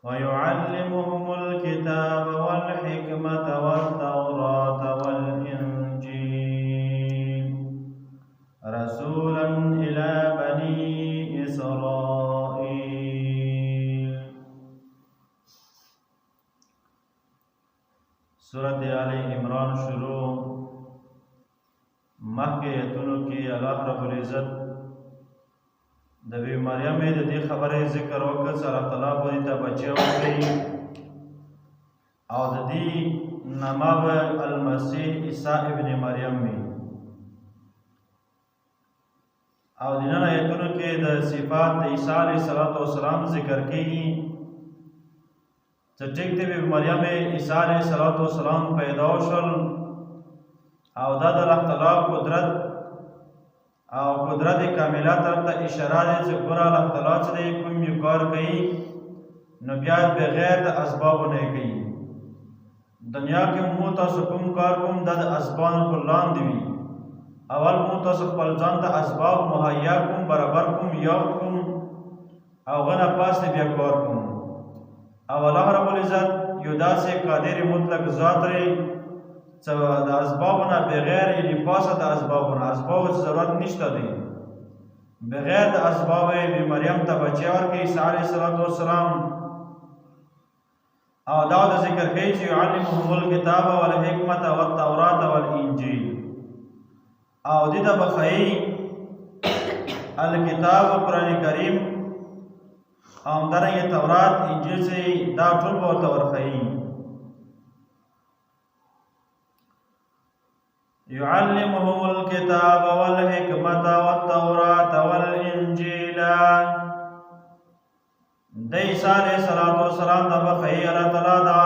ويعلمهم الكتاب والحكمة والتوراة والإنجيل رسولا إلى بني إسرائيل. سورة آل عمران شروع مخکې ایتونو کې الله رب العزت د بی مریم د دې خبرې ذکر وکړ چې الله تعالی به ته بچی ورکړي او د دې نامه به المسیح عیسی ابن مریم وي. او د نن ایتونو کې د صفات د عیسی علیه السلام ذکر کیږي چې ټیک دی بی مریم عیسی علیه السلام پیدا شول او دا د الله تعالی قدرت او قدرت کامله طرف ته اشاره ده چې ګوره الله تعالی چې کوم یو کار کوي نو بیا بغیر د اسبابو نه کوي. دنیا کې مو تاسو کوم کار کوم د اسبابو په لاندې وي. اول مو تاسو خپل ځان ته اسباب مهیا کوم برابر کوم یو کوم او غنه پاس بیا کار کوم. او الله رب العزت یو داسې قادر مطلق ذات لري چې د اسبابونه بغیر یعنی پاسه د اسبابونه اسباب ضرورت نشته دی. بغیر د اسباب بی مریم ته بچی ورکړي عیسی علیه السلام او دا د ذکر کوي چې يعلمهم الکتاب والحکمت والتوراة والانجیل او دې ته بخایي الکتاب قرآن کریم او همدارنګه تورات انجیل چې دا ټول به ورته ورخایي. يعلمهم الكتاب والحكمة والتوراة والإنجيل د عیسی علیه السلام د بخی الله تعالی دا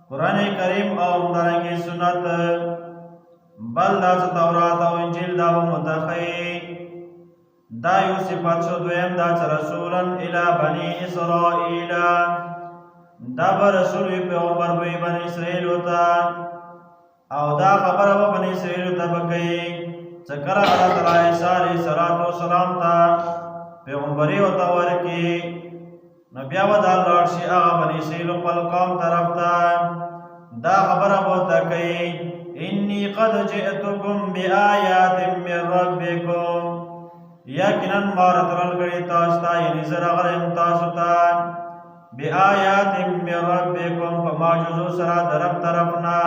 قرآن کریم او همدارنګه سنت بل دا تورات او انجیل دا متخی دا یو صفات شو. دویم دا رسولا الی بنی اسرائیل دا رسول پیغمبر وی بنی اسرائیل وتا او دا خبره به بنی اسرائیل ته بکئی چې کله الله تعالی عیسی علیه السلام ته پیغمبري ورته ورکړي نو بیا به دا لاړ شي هغه بنی اسرائیل خپل قوم طرف ته دا خبره به ورته کوي انی قد جئتکم بآیات من ربکم یقینا ما راتلل کړي تاسو ته یعنې زه راغلی یم تاسو ته بآیات من ربکم په معجزو سره د رب طرف نه.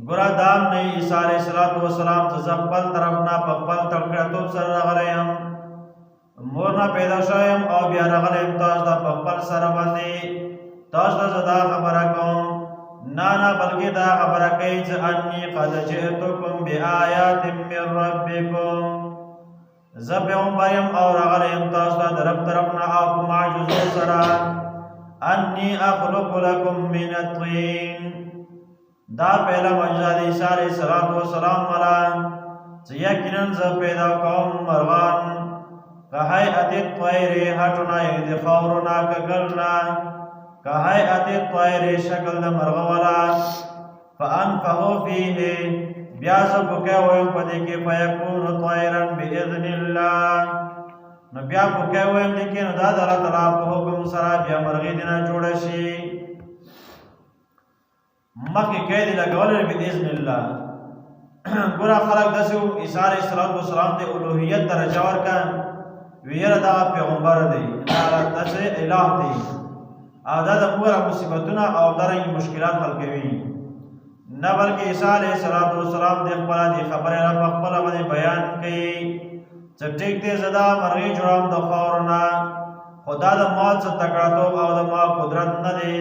ګوره دام نه عیسی علیه السلام ته زه خپل طرف نه په خپل تکړهتوب سره راغلی یم مور نه پیدا شوی یم او بیا راغلی یم تاسو ته په خپل سره باندې تاسو ته زه دا خبره کوم نه بلکې دا خبره کوي چې انی قد جئتکم بآیات من ربکم زه پیغمبر یم او راغلی یم تاسو ته د رب طرف نه او په معجزو سره انی اخلق لکم من الطین دا پہلا معجزه د عیسی علیه السلام والا چې یقینا زه پیدا کوم مرغان که هیئت الطیر هټونه یعنې د خاورونه کږلونه که هیئت الطیر شکل د مرغه والا فانفخ فیه بیا زه پوکی ویم په دې کې فیکون طیرا باذن الله نو بیا پوکی ویم دې کې نو دا د الله تعالی په حکم سره بیا مرغۍ دې نه جوړه شي مخی قید لگول باذن الله. ګوره خلق داسې عیسی علیه السلام ته الوهیت درجه ورکړه ویره دا پیغمبر دی داسې اله دی او دا د پوره مصیبتونه او همدارنګه مشکلات حل کوي نه بلکې عیسی علیه السلام د خپله دې خبرې را په خپله باندې بیان کوي چې ټیک دی زه دا مرغۍ جوړوم د خاورو نه خو دا د ما څه تکړهتوب او د ما قدرت نه دی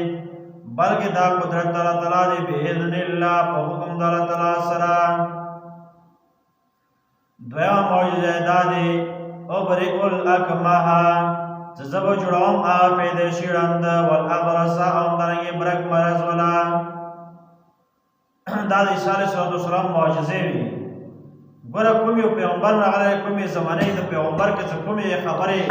بلکې دا قدرت د الله تعالی دی باذن الله په حکم د الله تعالی سره. دویمه معجزه دا دی ابرئ الاکمه چې زه به جوړوم هغه پیدا شوي ړنده والابرص او همدارنګې برک مرض والا دا د عیسی علیه السلام معجزې وي. ګوره کوم یو پیغمبر راغلی کومې زمانې د پیغمبر کې چې کومې خبرې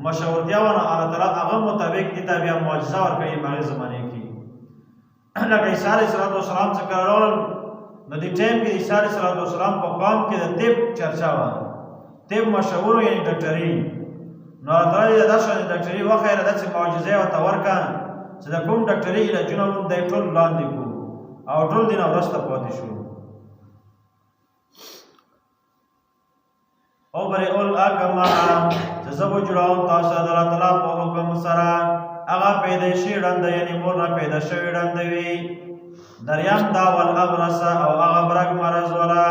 مشهورتیا وه نو الله تعالی هغه مطابق دې ته بیا معجزه ورکوي په هغې زمانې کې لکه عیسی علیه السلام چې کله راغلل نو دې ټایم کې عیسی علیه السلام په قوم کې د طب چرچا وه طب مشهور یعنې ډاکټري نو الله تعالی دا شان ډاکټري وخیره داسې معجزې ورته ورکړه چې د کوم ډاکټري علاجونه هم دی ټول لاندې کړو او ټول دین وروسته پاتې شو. او بری اول اکما چې زه به جوړوم تاسو د الله تعالی په حکم سره هغه پیدایشي ړنده یعنې مور نه پیدا شوي ړنده وي دریم دا والابرس او هغه برګ مرض ولا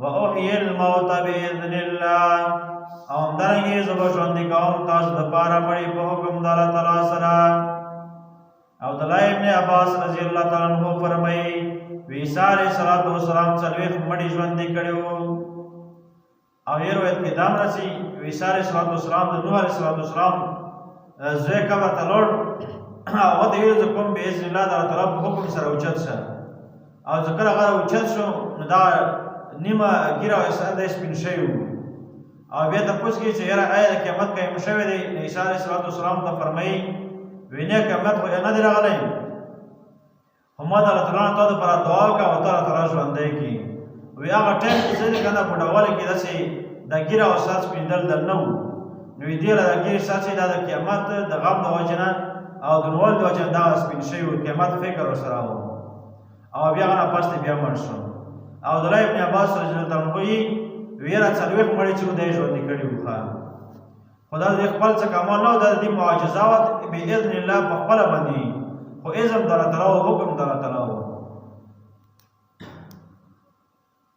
و احیي الموت باذن الله او همدارنګې زه به ژوندي کوم تاسو دپاره مړي په حکم د الله تعالی سره. عبدالله ابن عباس رضی الله تعالی عنہ فرمایي عیسی علیه السلام 40 مړي ژوندي کړي وو. او یې روایت کې دا راځي عیسی علیه السلام د نوح علیه السلام زوی قبر ته لاړ او ورته یې ویل زه کوم باذن الله د الله تعالی په حکم سره اوچت شه او چې کله هغه اوچت شو نو دا نیمه ږیره او سر دی سپین شوی و او بیا تپوس کوي چې یاره آیا د قیامت قایم شوی دی؟ عیسی علیه السلام ته فرمایي وی نه قیامت خو نه دی راغلی خو ما د الله تعالی نه تا دپاره دعا وکړه او تا الله تعالی ژوندی کړي. وی هغه ټایم چې زه دې که نه بوډاوالي کې داسې د ږیره او سر سپینېدل در نه وو نو وی دې له د ږیرې سر چې دا د قیامت د غم د وجې نه او د نووالي د وجې نه دغه سپین شوي وو قیامت فکر ورسره و او بیا هغه نه پس دی بیا مړ شو. او عبدالله ابن عباس رضی الله عنه وایي ویره 40 مړي چې دی ژوندي کړي وو خو دا د خپل څه کمال نه و دا د دې معجزات باذن الله په خپله باندې خو اذن د الله تعالی او حکم د الله تعالی و.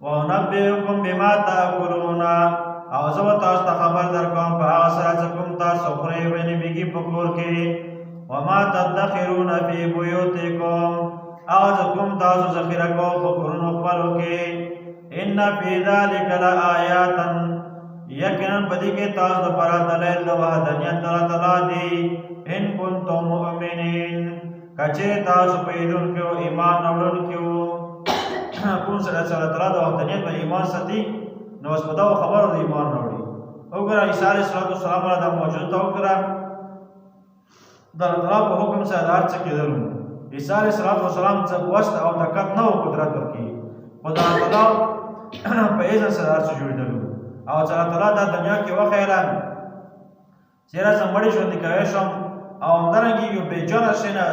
وَأُنَبِّئُكُم بِمَا تَأْكُلُونَ او زه به تاسو ته خبر درکوم په هغه سره چې کوم تاسو خورئ یعنې بیګي په کور کې وما تدخرون فی بیوتکم هغه چې کوم تاسو ذخیره کوئ په کورونو خپلو کې ان فی ذلک لآیاتا یقینا په دې کې تاسو دپاره دلیل د وحدانیت د الله تعالی دی ان کنتم مؤمنین که چیرې تاسو پوهېدونکي او ایمان راوړونکي وو کوم سره چې الله تعالی د وحدانیت په ایمان ساتي نو اوس په دغو خبرو د ایمان راوړي. وګوره عیسی علیه السلام را دا موجود ته وګوره د الله تعالی په حکم سره د هر څه کېدل وو. عیسی علیه السلام څه وست او طاقت نه و قدرت ورکړي خو د الله تعالی په اذن سره هر څه جوړېدل وو او چې الله تعالی دا دنیا کې وښیله چې یاره زه مړي ژوندي کوی شم او همدارنګې یو بېجانه شی نه